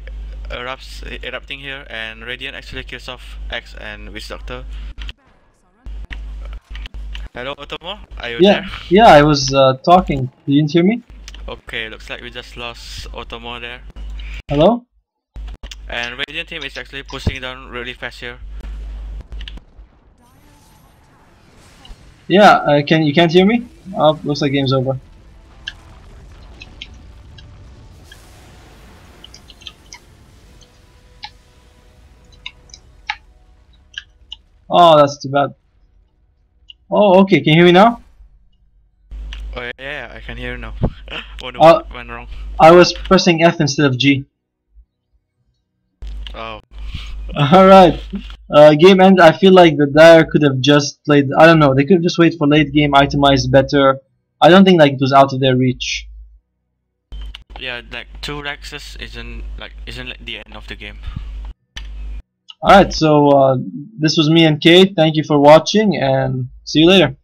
erupting here, and Radiant actually kills off Axe and Witch Doctor. Hello, Otomo? Are you there? Yeah, I was talking. You didn't hear me? Okay, looks like we just lost Otomo there. Hello? And Radiant team is actually pushing down really fast here. Yeah, you can't hear me? Oh, looks like game's over. Oh, that's too bad. Oh, okay. Can you hear me now? Okay. I can hear you now. What Uh, went wrong? I was pressing F instead of G. Oh, Alright. Game end. I feel like the Dire could have just played. I don't know. They could have just waited for late game, itemized better. I don't think like it was out of their reach. yeah, like 2 Rexes isn't like the end of the game. Alright, so this was me and Kate. Thank you for watching and see you later.